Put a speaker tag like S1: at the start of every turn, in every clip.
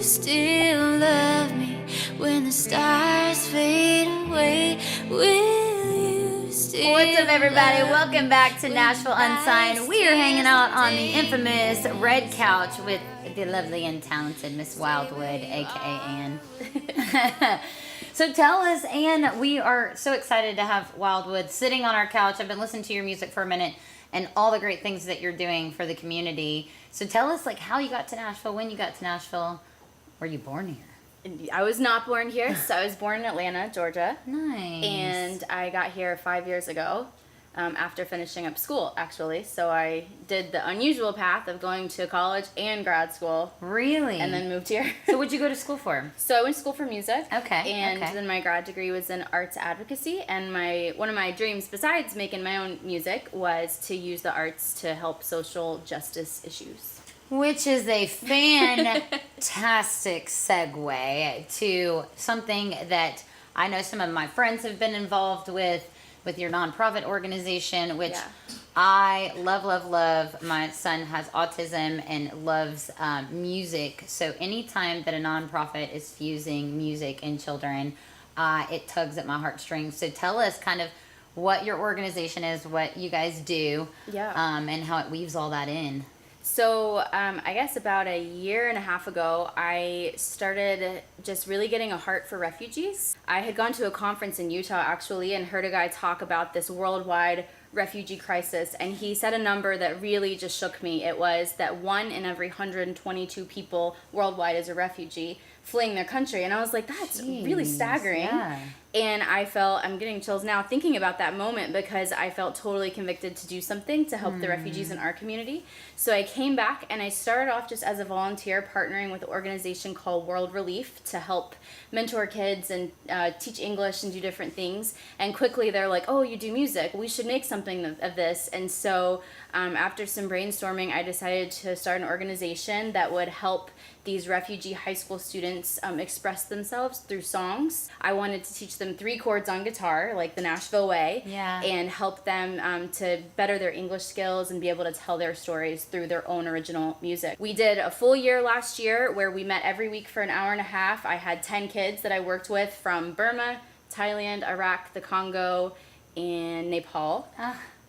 S1: still love me when the stars fade away? Will you still
S2: What's up, everybody?
S1: love
S2: Welcome
S1: me
S2: back to
S1: when
S2: Nashville
S1: the
S2: Unsigned.
S1: lights
S2: We are hanging out on the
S1: stay
S2: infamous
S1: away?
S2: red couch with the lovely and talented Miss Wildwood, aka Ann. So tell us, Ann, we are so excited to have Wildwood sitting on our couch. I've been listening to your music for a minute and all the great things that you're doing for the community. So tell us, like, how you got to Nashville, when you got to Nashville. Were you born here?
S3: I was not born here, so I was born in Atlanta, Georgia.
S2: Nice.
S3: And I got here 5 years ago after finishing up school, actually. So I did the unusual path of going to college and grad school.
S2: Really?
S3: And then moved here.
S2: So what'd you go to school for?
S3: So I went to school for music.
S2: Okay,
S3: And
S2: okay.
S3: then my grad degree was in arts advocacy. And one of my dreams, besides making my own music, was to use the arts to help social justice issues.
S2: Which is a fantastic segue to something that I know some of my friends have been involved with your nonprofit organization, which
S3: Yeah.
S2: I love, love, love. My son has autism and loves music. So anytime that a nonprofit is fusing music and children, it tugs at my heartstrings. So tell us kind of what your organization is, what you guys do,
S3: Yeah.
S2: and how it weaves all that in.
S3: So I guess about a year and a half ago, I started just really getting a heart for refugees. I had gone to a conference in Utah, actually, and heard a guy talk about this worldwide refugee crisis, and he said a number that really just shook me. It was that 1 in every 122 people worldwide is a refugee fleeing their country, and I was like, that's really
S2: Jeez,
S3: staggering.
S2: yeah.
S3: And I'm getting chills now thinking about that moment, because I felt totally convicted to do something to help the refugees in our community. So I came back and I started off just as a volunteer, partnering with an organization called World Relief to help mentor kids and teach English and do different things. And quickly they're like, oh, you do music, we should make something of this. And so after some brainstorming, I decided to start an organization that would help these refugee high school students express themselves through songs. I wanted to teach them 3 chords on guitar, like the Nashville way,
S2: Yeah.
S3: and help them to better their English skills and be able to tell their stories through their own original music. We did a full year last year where we met every week for an hour and a half. I had 10 kids that I worked with from Burma, Thailand, Iraq, the Congo, and Nepal.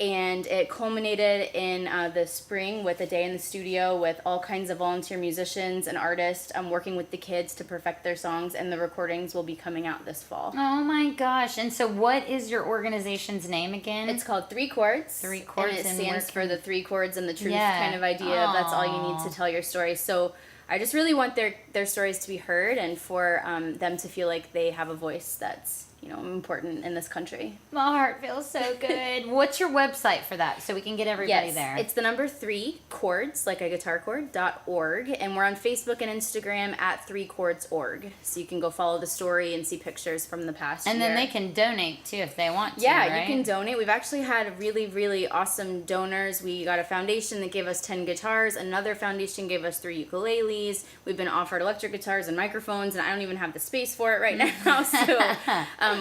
S3: And it culminated in the spring with a day in the studio with all kinds of volunteer musicians and artists working with the kids to perfect their songs, and the recordings will be coming out this fall.
S2: Oh my gosh. And so what is your organization's name again?
S3: It's called 3 Chords.
S2: 3 Chords,
S3: and it
S2: and
S3: stands for the 3 chords and the truth
S2: Yeah.
S3: kind of idea. Of that's all you
S2: Aw.
S3: need to tell your story. So I just really want their stories to be heard, and for them to feel like they have a voice that's important in this country.
S2: My heart feels so good. What's your website for that so we can get everybody
S3: Yes,
S2: there?
S3: it's the number 3 chords, like a guitar chord, .org, and we're on Facebook and Instagram at 3chords.org. So you can go follow the story and see pictures from the past
S2: and then
S3: year.
S2: they can donate too if they want to,
S3: Yeah,
S2: right?
S3: you can donate. We've actually had really, really awesome donors. We got a foundation that gave us 10 guitars. Another foundation gave us 3 ukuleles. We've been offered electric guitars and microphones, and I don't even have the space for it right now. So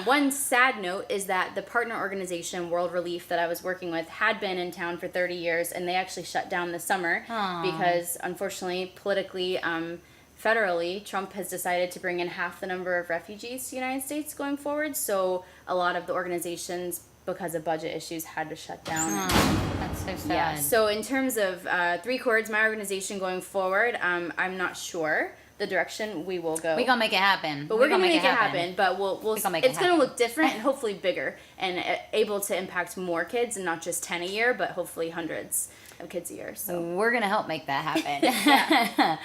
S3: one sad note is that the partner organization, World Relief, that I was working with had been in town for 30 years, and they actually shut down this summer
S2: Aw.
S3: because, unfortunately, politically, federally, Trump has decided to bring in half the number of refugees to the United States going forward. So a lot of the organizations, because of budget issues, had to shut down.
S2: That's so sad.
S3: Yeah. So in terms of 3 chords, my organization going forward, I'm not sure the direction we will go.
S2: We're going to make it happen.
S3: But we're gonna make it happen. But we'll
S2: gonna make it
S3: it's gonna
S2: happen.
S3: look different and hopefully bigger and able to impact more kids, and not just 10 a year, but hopefully hundreds of kids a year. So
S2: We're going to help make that happen.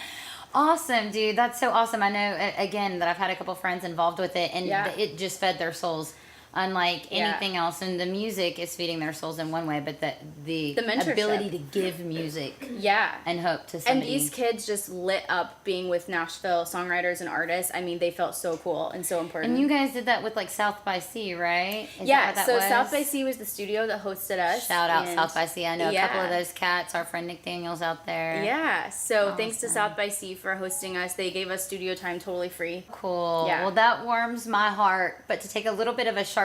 S2: Awesome, dude. That's so awesome. I know, again, that I've had a couple friends involved with it, and
S3: Yeah.
S2: it just fed their souls. Unlike
S3: Yeah.
S2: anything else, and the music is feeding their souls in one way, but the
S3: mentorship.
S2: ability to give music
S3: yeah.
S2: and hope to
S3: And
S2: somebody.
S3: these kids just lit up being with Nashville songwriters and artists. I mean, they felt so cool and so important.
S2: And you guys did that with like South by Sea, right? Is
S3: yeah,
S2: that what that
S3: so
S2: was?
S3: South by Sea was the studio that hosted us.
S2: Shout out
S3: and
S2: South by Sea. I know a couple of
S3: yeah.
S2: those cats. Our friend Nick Daniels out there.
S3: Yeah, so thanks to
S2: Awesome.
S3: South by Sea for hosting us. They gave us studio time totally free.
S2: Cool.
S3: Yeah.
S2: Well, that warms my heart. But to take a little bit of a sharp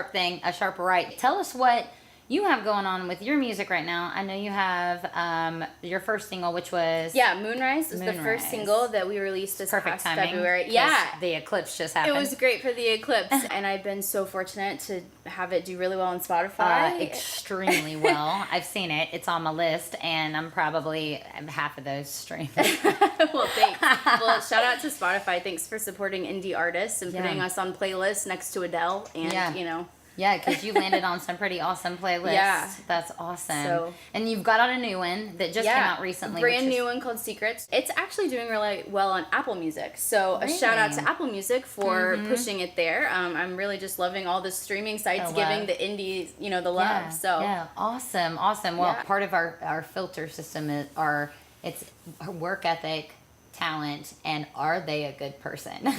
S2: right, tell us what you have going on with your music right now. I know you have your first single, which was
S3: Moonrise was the first
S2: Moonrise.
S3: single that we released this
S2: perfect
S3: past
S2: timing.
S3: February.
S2: 'Cause
S3: Yeah,
S2: the eclipse just
S3: it
S2: happened.
S3: was great for the eclipse, and I've been so fortunate to have it do really well on Spotify.
S2: Extremely well. I've seen it. It's on my list, and I'm probably half of those streams.
S3: Well, thanks. Well, shout out to Spotify. Thanks for supporting indie artists and putting us on playlists next to Adele, and you know.
S2: Yeah, because you landed on some pretty awesome playlists. Yeah. That's awesome. So, and you've got out a new one that just came out recently.
S3: A brand new one called Secrets. It's actually doing really well on Apple Music. So a shout out to Apple Music for pushing it there. I'm really just loving all the streaming sites giving the indies, you know, the love.
S2: Yeah,
S3: so
S2: awesome. Well, part of our filter system is it's work ethic, talent, and are they a good person?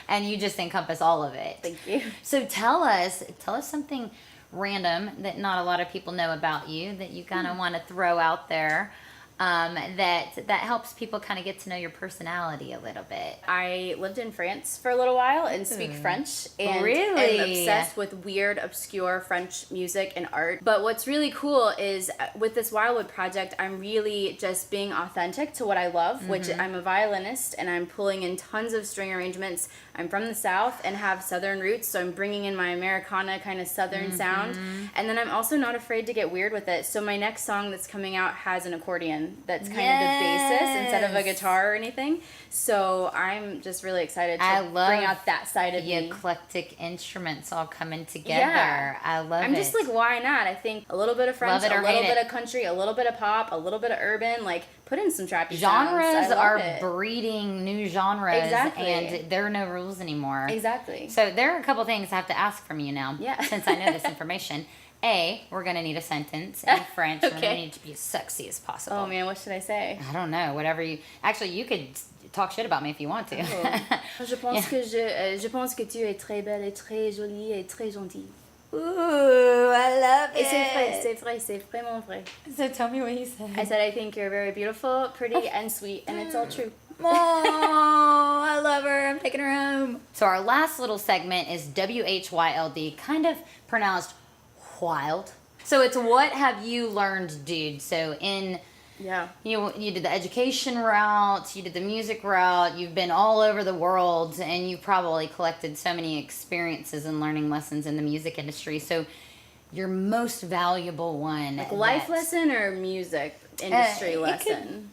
S2: And you just encompass all of it.
S3: Thank you.
S2: So tell us something random that not a lot of people know about you that you kind of want to throw out there, that helps people kind of get to know your personality a little bit.
S3: I lived in France for a little while and speak French, and
S2: really
S3: am obsessed with weird, obscure French music and art. But what's really cool is with this Wildwood project, I'm really just being authentic to what I love, which I'm a violinist, and I'm pulling in tons of string arrangements. I'm from the South and have Southern roots, so I'm bringing in my Americana kind of Southern sound. And then I'm also not afraid to get weird with it. So my next song that's coming out has an accordion that's kind of the basis instead of a guitar or anything. So I'm just really excited to bring out that side of me.
S2: The eclectic instruments all coming together.
S3: Yeah.
S2: I love it.
S3: I'm just like, why not? I think a little bit of French, a little bit of country, a little bit of pop, a little bit of urban, like put in some trappy
S2: genres
S3: sounds.
S2: are breeding new genres,
S3: Exactly.
S2: and there are no rules anymore.
S3: Exactly.
S2: So there are a couple things I have to ask from you now,
S3: Yeah.
S2: since I know this information. A, we're going to need a sentence in French.
S3: Okay.
S2: We're going to need it to be as sexy as possible.
S3: Oh man, what should I say?
S2: I don't know, whatever you... Actually, you could talk shit about me if you want to.
S3: Je pense que tu es très belle et très jolie et très gentille.
S2: Ooh, I love it.
S3: Et c'est vraiment vrai.
S2: So tell me what you said.
S3: I said I think you're very beautiful, pretty, and sweet, and it's all true.
S2: Oh, I love her. I'm taking her home. So our last little segment is WHYLD, kind of pronounced wild. So it's what have you learned, dude? So you did the education route, you did the music route, you've been all over the world, and you've probably collected so many experiences and learning lessons in the music industry. So your most valuable one.
S3: Like life lesson or music industry lesson?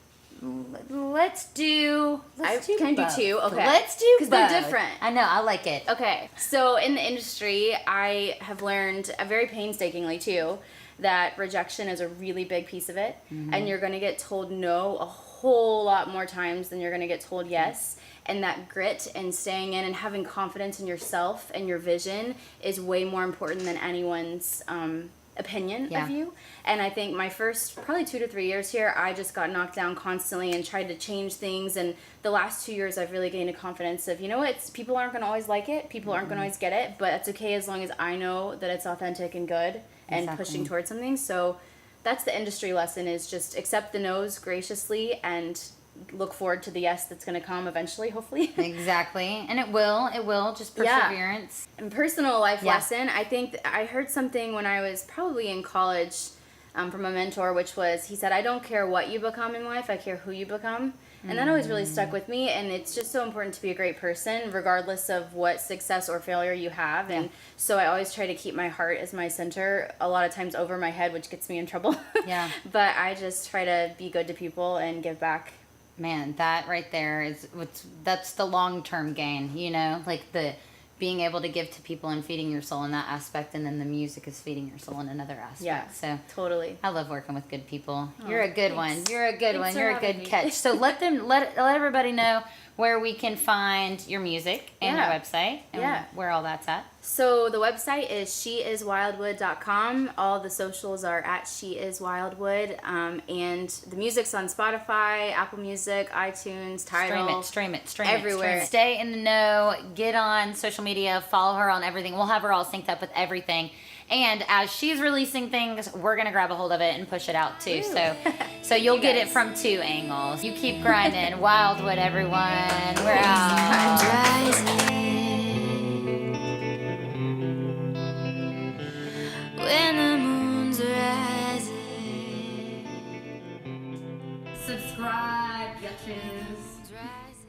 S2: Let's do
S3: Can I do
S2: both.
S3: two? Okay.
S2: Let's do
S3: because
S2: both.
S3: they're different.
S2: I know, I like it.
S3: Okay, so in the industry, I have learned very painstakingly too that rejection is a really big piece of it, and you're going to get told no a whole lot more times than you're going to get told yes. And that grit and staying in and having confidence in yourself and your vision is way more important than anyone's opinion of you. And I think my first probably 2 to 3 years here, I just got knocked down constantly and tried to change things. And the last 2 years, I've really gained a confidence of, you know what, people aren't going to always like it, people aren't going to always get it, but that's okay as long as I know that it's authentic and good and pushing towards something. So that's the industry lesson, is just accept the no's graciously and look forward to the yes that's going to come eventually, hopefully.
S2: Exactly. And it will just perseverance.
S3: And personal life lesson, I think I heard something when I was probably in college from a mentor, which was, he said, I don't care what you become in life, I care who you become. And that always really stuck with me, and it's just so important to be a great person regardless of what success or failure you have. And so I always try to keep my heart as my center, a lot of times over my head, which gets me in trouble. But I just try to be good to people and give back.
S2: Man, that right there that's the long-term gain, you know, like the being able to give to people and feeding your soul in that aspect, and then the music is feeding your soul in another aspect.
S3: Yeah,
S2: so
S3: totally.
S2: I love working with good people. You're a good one. You're a good one.
S3: Thanks
S2: You're a good catch. So let everybody know where we can find your music and your website and where all that's at.
S3: So the website is sheiswildwood.com. All the socials are at sheiswildwood. And the music's on Spotify, Apple Music, iTunes, Tidal.
S2: Stream it.
S3: Everywhere.
S2: Stay in the know. Get on social media. Follow her on everything. We'll have her all synced up with everything. And as she's releasing things, we're going to grab a hold of it and push it out too. So you'll get it from 2 angles. You keep grinding. Wildwood, everyone. We're out.
S1: When the moon
S4: subscribe, bitches.